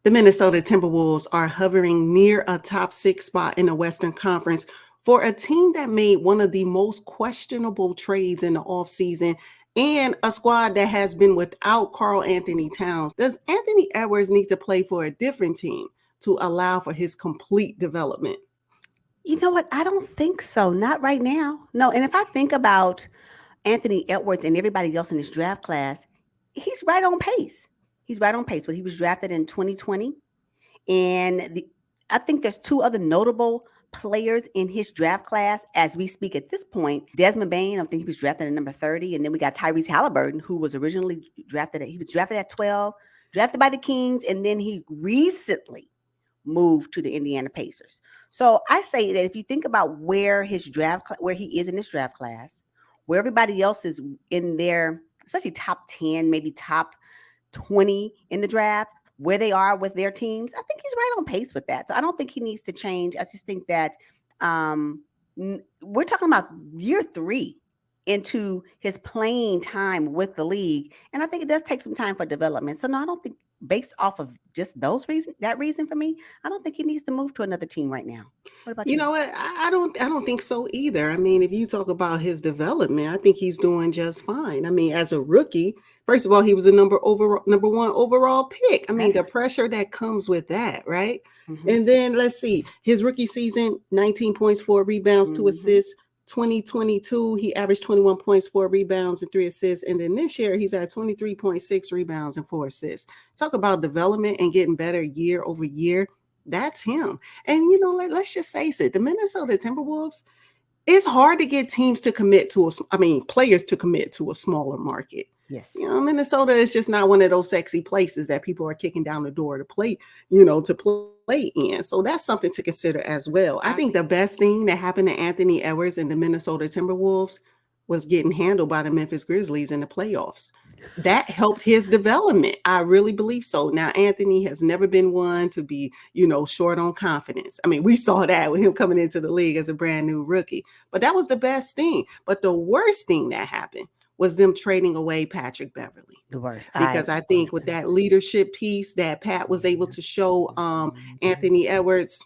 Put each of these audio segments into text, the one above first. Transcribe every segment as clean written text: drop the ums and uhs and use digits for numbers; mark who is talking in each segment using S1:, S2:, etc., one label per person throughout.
S1: The Minnesota Timberwolves are hovering near a top 6 spot in the Western Conference for a team that made one of the most questionable trades in the offseason and a squad that has been without Karl Anthony-Towns. Does Anthony Edwards need to play for a different team to allow for his complete development?
S2: You know what? I don't think so. Not right now. No. And if I think about Anthony Edwards and everybody else in this draft class, he's right on pace. He's right on pace. But he was drafted in 2020. And I think there's two other notable players in his draft class as we speak at this point. Desmond Bane, I think he was drafted at number 30. And then we got Tyrese Halliburton, who was originally drafted at 12, drafted by the Kings. And then he recently moved to the Indiana Pacers. So I say that if you think about where he is in this draft class, where everybody else is in their, especially top 10, maybe top 20 in the draft, where they are with their teams, I think he's right on pace with that. So I don't think he needs to change. I just think that we're talking about year 3 into his playing time with the league. And I think it does take some time for development. So no, I don't think based off of just that reason for me, I don't think he needs to move to another team right now. What about you?
S1: You know what? I don't think so either. I mean, if you talk about his development, I think he's doing just fine. I mean, as a rookie, first of all, he was a number 1 overall pick. I mean, the pressure that comes with that, right? Mm-hmm. And then let's see, his rookie season, 19 points, 4 rebounds, 2 assists. 2022, he averaged 21 points, 4 rebounds, and 3 assists. And then this year, he's at 23.6 rebounds and 4 assists. Talk about development and getting better year over year. That's him. And, let's just face it. The Minnesota Timberwolves, it's hard to get players to commit to a smaller market.
S2: Yes.
S1: Minnesota is just not one of those sexy places that people are kicking down the door to play in. So that's something to consider as well. I think the best thing that happened to Anthony Edwards and the Minnesota Timberwolves was getting handled by the Memphis Grizzlies in the playoffs. That helped his development. I really believe so. Now, Anthony has never been one to be, short on confidence. I mean, we saw that with him coming into the league as a brand new rookie, but that was the best thing. But the worst thing that happened was them trading away Patrick Beverley.
S2: The worst.
S1: Because I think with that leadership piece that Pat was able to show Anthony Edwards,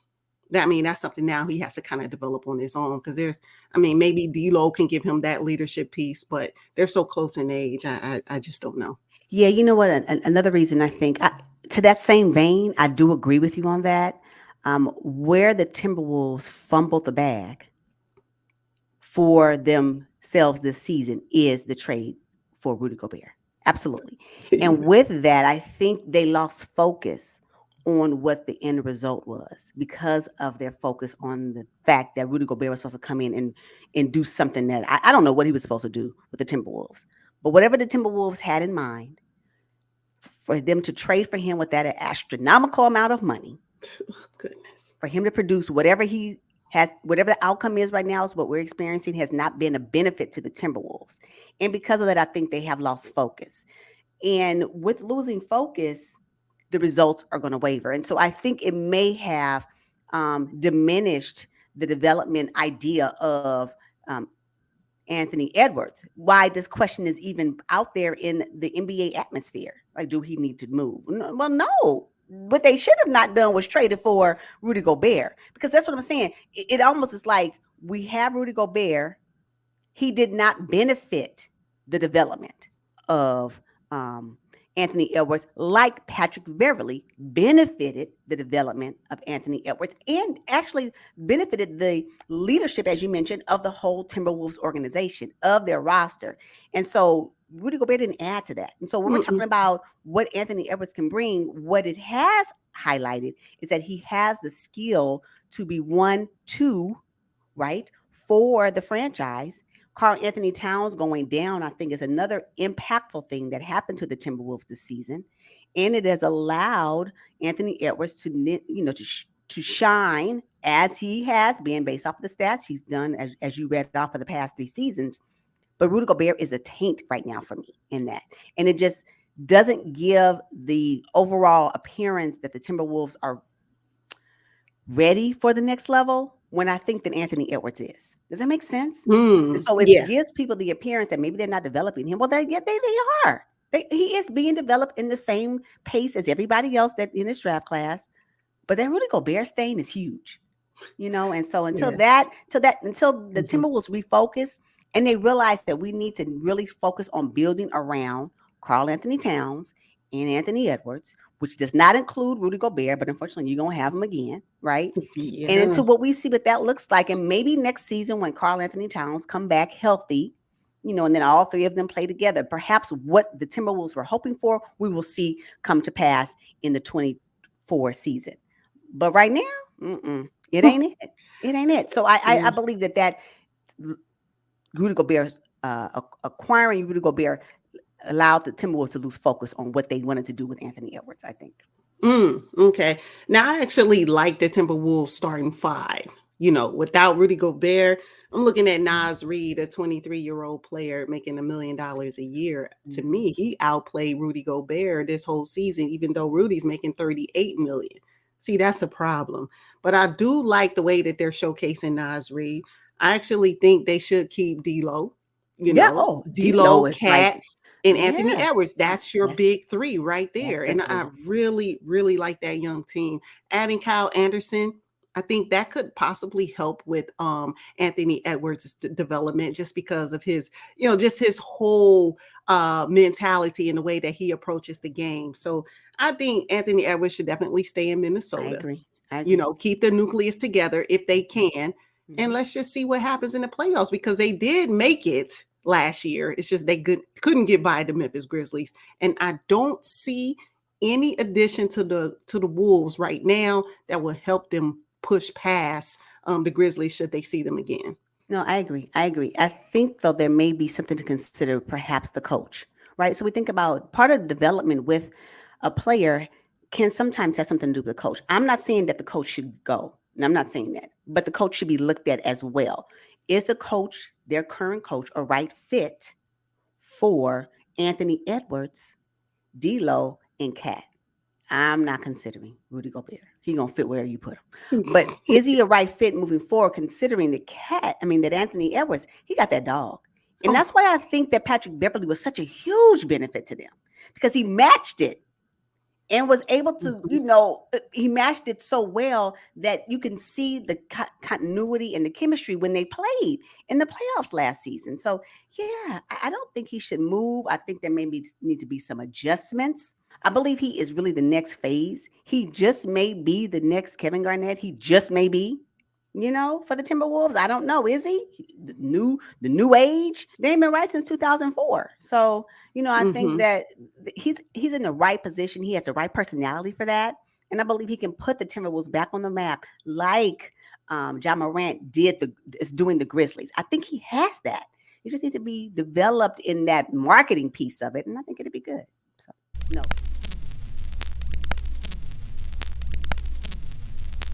S1: that's something now he has to kind of develop on his own, because maybe D'Lo can give him that leadership piece, but they're so close in age. I just don't know.
S2: Yeah, you know what? Another reason I think, to that same vein, I do agree with you on that. Where the Timberwolves fumbled the bag for themselves this season is the trade for Rudy Gobert. Absolutely. And with that, I think they lost focus on what the end result was because of their focus on the fact that Rudy Gobert was supposed to come in and do something that I don't know what he was supposed to do with the Timberwolves. But whatever the Timberwolves had in mind, for them to trade for him with that astronomical amount of money,
S1: goodness,
S2: for him to produce whatever the outcome is right now is what we're experiencing, has not been a benefit to the Timberwolves. And because of that, I think they have lost focus. And with losing focus, the results are going to waver. And so I think it may have diminished the development idea of Anthony Edwards. Why this question is even out there in the NBA atmosphere. Like, do he need to move? Well, no. What they should have not done was traded for Rudy Gobert, because that's what I'm saying. It almost is like we have Rudy Gobert. He did not benefit the development of Anthony Edwards like Patrick Beverley benefited the development of Anthony Edwards and actually benefited the leadership, as you mentioned, of the whole Timberwolves organization, of their roster. And so Rudy Gobert didn't add to that. And so when we're talking about what Anthony Edwards can bring, what it has highlighted is that he has the skill to be 1-2, right, for the franchise. Karl Anthony-Towns going down, I think, is another impactful thing that happened to the Timberwolves this season. And it has allowed Anthony Edwards to shine as he has been based off of the stats he's done, as you read off for the past 3 seasons. But Rudy Gobert is a taint right now for me in that. And it just doesn't give the overall appearance that the Timberwolves are ready for the next level when I think that Anthony Edwards is. Does that make sense? So it gives people the appearance that maybe they're not developing him. Well, they are. He is being developed in the same pace as everybody else that in this draft class. But that Rudy Gobert stain is huge, and so
S1: Yes.
S2: until the
S1: Mhm.
S2: Timberwolves refocus and they realize that we need to really focus on building around Karl Anthony-Towns and Anthony Edwards, which does not include Rudy Gobert, but unfortunately you're gonna have him again, right? And
S1: Yeah.
S2: until what we see what that looks like, and maybe next season when Karl Anthony-Towns come back healthy, and then all three of them play together, perhaps what the Timberwolves were hoping for, we will see come to pass in the 24 season. But right now, it ain't it. It ain't it. So I
S1: Yeah.
S2: believe that Rudy Gobert, acquiring Rudy Gobert allowed the Timberwolves to lose focus on what they wanted to do with Anthony Edwards, I think.
S1: Okay. Now I actually like the Timberwolves starting five. Without Rudy Gobert, I'm looking at Nas Reed, a 23-year-old player making $1 million a year. To
S2: Mhm.
S1: me, he outplayed Rudy Gobert this whole season, even though Rudy's making 38 million. See, that's a problem. But I do like the way that they're showcasing Nas Reed. I actually think they should keep D'Lo.
S2: Yeah. Oh,
S1: D'Lo,
S2: D'Lo is
S1: Cat,
S2: like,
S1: and Anthony
S2: yeah,
S1: Edwards. That's your
S2: that's
S1: big three right
S2: that's
S1: there.
S2: the
S1: And I
S2: three.
S1: really, really like that young team. Adding Kyle Anderson, I think that could possibly help with Anthony Edwards' development just because of his, just his whole mentality and the way that he approaches the game. So I think Anthony Edwards should definitely stay in
S2: I
S1: Minnesota.
S2: agree. I agree.
S1: Keep the nucleus together if they
S2: Mhm.
S1: can. And
S2: Mhm.
S1: let's just see what happens in the playoffs because they did make it last year. It's just they couldn't get by the Memphis Grizzlies. And I don't see any addition to the Wolves right now that will help them push past the Grizzlies should they see them again.
S2: No, I agree. I agree. I think though there may be something to consider, perhaps the coach, right? So we think about part of the development with a player can sometimes have something to do with the coach. I'm not saying that the coach should go, and I'm not saying that, but the coach should be looked at as well. Is the coach, their current coach, a right fit for Anthony Edwards, D'Lo, and Cat? I'm not considering Rudy Gobert. He gonna fit wherever you put him. But is he a right fit moving forward? Considering that Anthony Edwards, he got that dog, and that's
S1: Oh,
S2: why I think that Patrick Beverly was such a huge benefit to them because he matched it and was able to,
S1: mhm.
S2: he matched it so well that you can see the continuity and the chemistry when they played in the playoffs last season. So yeah, I don't think he should move. I think there maybe need to be some adjustments. I believe he is really the next phase. He just may be the next Kevin Garnett. He just may be, for the Timberwolves. I don't know. Is he the new age? They ain't been right since 2004. So, I think
S1: Mhm.
S2: that he's in the right position. He has the right personality for that. And I believe he can put the Timberwolves back on the map like John Morant is doing the Grizzlies. I think he has that. He just needs to be developed in that marketing piece of it. And I think it'd be good. So, no.